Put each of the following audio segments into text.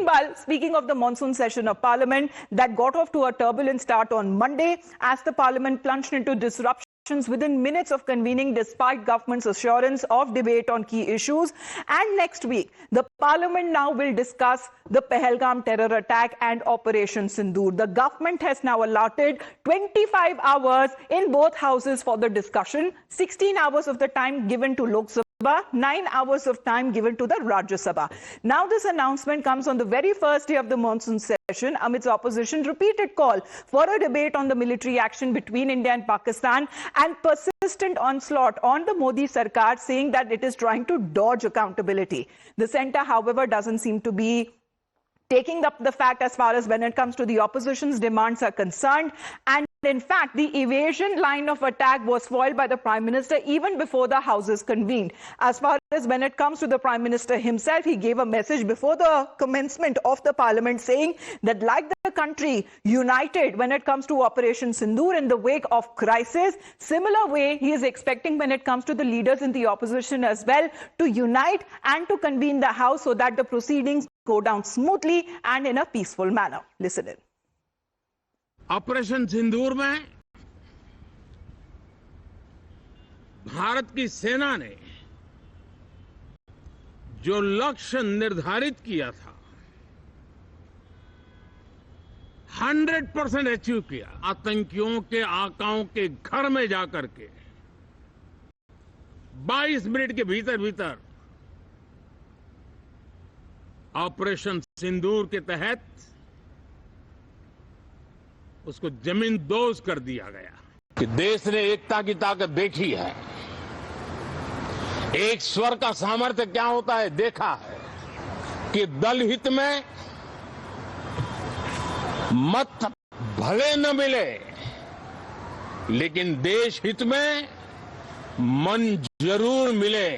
Meanwhile, speaking of the monsoon session of Parliament, that got off to a turbulent start on Monday as the Parliament plunged into disruptions within minutes of convening despite government's assurance of debate on key issues. And next week, the Parliament now will discuss the Pahalgam terror attack and Operation Sindoor. The government has now allotted 25 hours in both houses for the discussion, 16 hours of the time given to Lok Sabha, 9 hours of time given to the Rajya Sabha. Now this announcement comes on the very first day of the monsoon session amidst opposition's repeated call for a debate on the military action between India and Pakistan and persistent onslaught on the Modi Sarkar, saying that it is trying to dodge accountability. The centre, however, doesn't seem to be taking up the fact as far as when it comes to the opposition's demands are concerned. And in fact, the evasion line of attack was foiled by the Prime Minister even before the Houses convened. As far as when it comes to the Prime Minister himself, he gave a message before the commencement of the Parliament saying that like the country united when it comes to Operation Sindoor in the wake of crisis, similar way he is expecting when it comes to the leaders in the opposition as well to unite and to convene the House so that the proceedings go down smoothly and in a peaceful manner. Listen in. Operation Sindoor में भारत की सेना ने जो लक्ष्य निर्धारित किया था 100% achieve किया। आतंकियों के आकाओं के घर में जाकर के 22 मिनट के भीतर भीतर ऑपरेशन सिंदूर के तहत उसको जमींदोज कर दिया गया कि देश ने एकता की ताकत देखी है, एक स्वर का सामर्थ्य क्या होता है देखा है कि दल हित में मत भले न मिले लेकिन देश हित में मन जरूर मिले।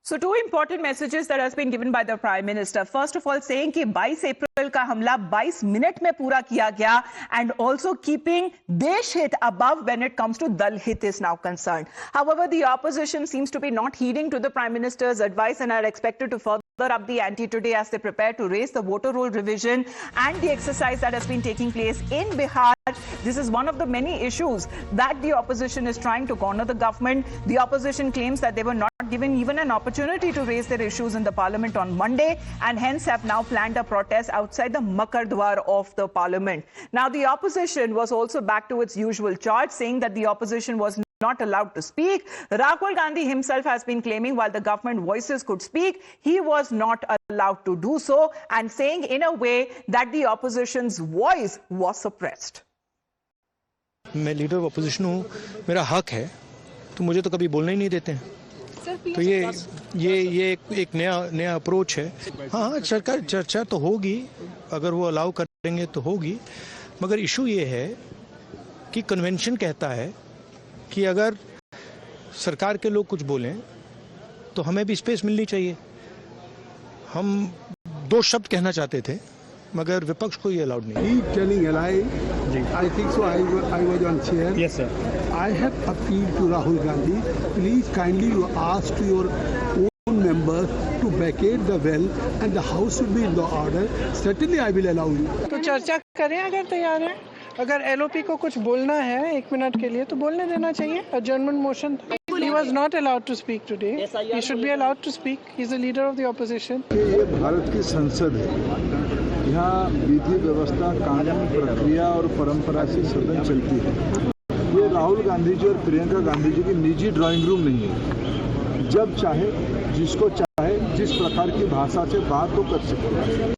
So two important messages that has been given by the Prime Minister. First of all, saying कि 22 अप्रैल का हमला 22 मिनट में पूरा किया गया and also keeping Desh Hit above when it comes to Dal Hit is now concerned. However, the opposition seems to be not heeding to the Prime Minister's advice and are expected to further up the ante today as they prepare to raise the voter roll revision and the exercise that has been taking place in Bihar. This is one of the many issues that the opposition is trying to corner the government. The opposition claims that they were not given even an opportunity to raise their issues in the parliament on Monday and hence have now planned a protest outside the Makar Dwar of the parliament. Now, the opposition was also back to its usual charge, saying that the opposition was not allowed to speak. Rahul Gandhi himself has been claiming while the government voices could speak, he was not allowed to do so and saying in a way that the opposition's voice was suppressed. मैं leader of opposition हूँ, मेरा हक है, तो मुझे तो कभी बोलने ही नहीं देते हैं। तो ये एक नया अप्रोच है। हाँ, सरकार चर्चा तो होगी, अगर वो अलाउ करेंगे तो होगी, मगर इशू ये है कि कन्वेंशन कहता है कि अगर सरकार के लोग कुछ बोलें तो हमें भी स्पेस मिलनी चाहिए। हम 2 शब्द कहना चाहते थे मगर विपक्ष को ये अलाउड नहीं। Telling a lie. I think so. I was on chair. Yes, sir. I have appealed to Rahul Gandhi. Please kindly you ask to your own members to vacate the well and the house should be in the order. Certainly I will allow you. तो चर्चा करें अगर तैयार हैं। अगर LOP को कुछ बोलना है 1 मिनट के लिए तो बोलने देना चाहिए। Adjournment motion. He was not allowed to speak today. He should be allowed to speak. He is the leader of the opposition. ये भारत की संसद है। यहाँ विधि व्यवस्था, कानून, प्रक्रिया और परंपरा से सदन चलती है। ये राहुल गांधी जी और प्रियंका गांधी जी की निजी ड्राइंग रूम नहीं है। जब चाहे, जिसको चाहे, जिस प्रकार की भाषा से बात तो कर सकते।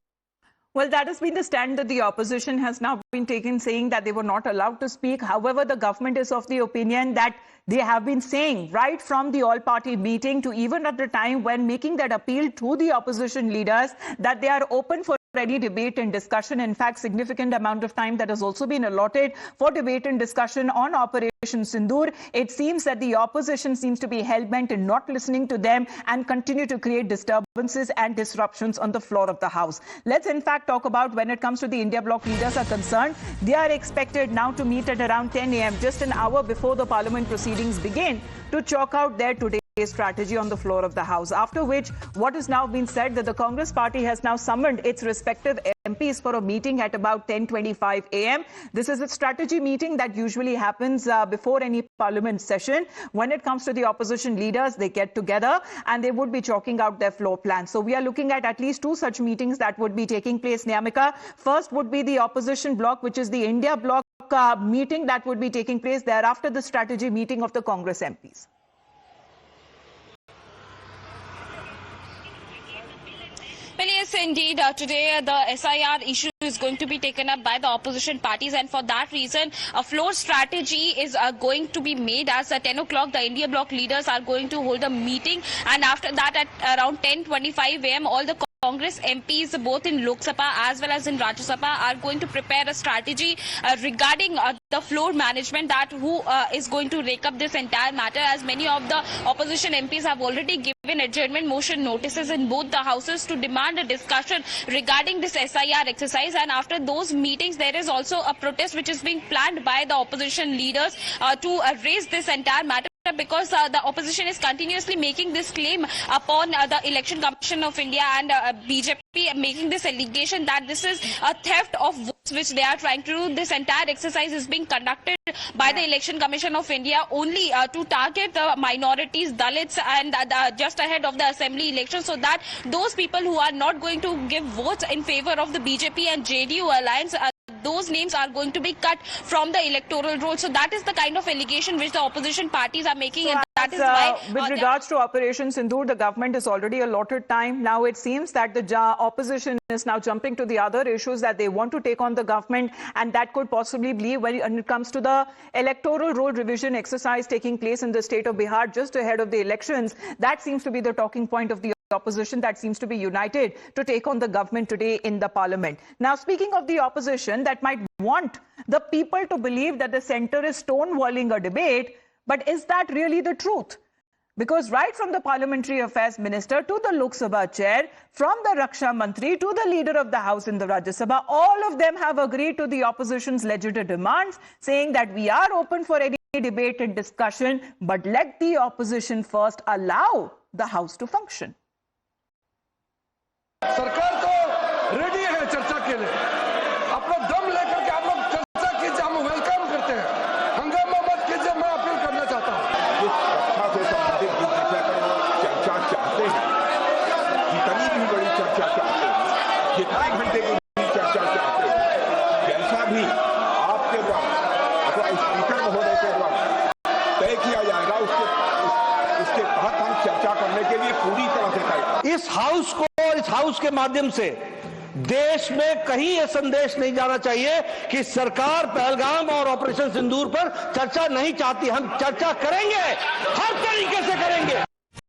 Well, that has been the stand that the opposition has now been taken, saying that they were not allowed to speak. However, the government is of the opinion that they have been saying right from the all-party meeting to even at the time when making that appeal to the opposition leaders that they are open for any debate and discussion. In fact, significant amount of time that has also been allotted for debate and discussion on Operation Sindoor. It seems that the opposition seems to be hell-bent in not listening to them and continue to create disturbances and disruptions on the floor of the House. Let's in fact talk about when it comes to the India bloc leaders are concerned. They are expected now to meet at around 10 a.m., just an hour before the parliament proceedings begin, to chalk out their today's strategy on the floor of the House, after which what has now been said that the Congress party has now summoned its respective MPs for a meeting at about 10:25 a.m. This is a strategy meeting that usually happens before any parliament session. When it comes to the opposition leaders, they get together and they would be chalking out their floor plans. So we are looking at least two such meetings that would be taking place, Nyamika. First would be the opposition bloc, which is the India bloc meeting that would be taking place. Thereafter, the strategy meeting of the Congress MPs. Well, yes, indeed. Today, the SIR issue is going to be taken up by the opposition parties, and for that reason, a floor strategy is going to be made. As at 10 o'clock, the India bloc leaders are going to hold a meeting, and after that, at around 10:25 a.m., all the Congress MPs, both in Lok Sabha as well as in Rajya Sabha, are going to prepare a strategy regarding the floor management, that who is going to rake up this entire matter, as many of the opposition MPs have already given adjournment motion notices in both the houses to demand a discussion regarding this SIR exercise. And after those meetings, there is also a protest which is being planned by the opposition leaders to raise this entire matter, because the opposition is continuously making this claim upon the Election Commission of India and BJP, making this allegation that this is a theft of votes which they are trying to do. This entire exercise is being conducted by the Election Commission of India only to target the minorities, Dalits, and just ahead of the assembly election, so that those people who are not going to give votes in favor of the BJP and JDU alliance, those names are going to be cut from the electoral roll. So that is the kind of allegation which the opposition parties are making, and that is why with regards to Operation Sindoor, the government has already allotted time. Now it seems that the opposition is now jumping to the other issues that they want to take on the government, and that could possibly be when it comes to the electoral roll revision exercise taking place in the state of Bihar just ahead of the elections. That seems to be the talking point of the opposition that seems to be united to take on the government today in the parliament. Now, speaking of the opposition that might want the people to believe that the centre is stonewalling a debate, but is that really the truth? Because right from the Parliamentary Affairs Minister to the Lok Sabha Chair, from the Raksha Mantri to the Leader of the House in the Rajya Sabha, all of them have agreed to the opposition's legitimate demands, saying that we are open for any debate and discussion, but let the opposition first allow the House to function. सरकार तो ready है चर्चा के लिए, अपना दम लेकर के आप लोग चर्चा कीजिए, हम वेलकम करते हैं, हंगामा मत कीजिए, मैं अपील करना चाहता हूं। जिस कक्षा से संबंधित चर्चा चाहते हैं, जितनी भी बड़ी चर्चा चाहते हैं, जितने घंटे की भी चर्चा चाहते हैं, जैसा भी आपके द्वारा अथवा स्पीकर महोदय के द्वारा तय किया जाएगा, उसके तहत हम चर्चा करने के लिए पूरी तरह से तैयार। इस हाउस को और इस हाउस के माध्यम से देश में कहीं यह संदेश नहीं जाना चाहिए कि सरकार पहलगाम और ऑपरेशन सिंदूर पर चर्चा नहीं चाहती। हम चर्चा करेंगे, हर तरीके से करेंगे।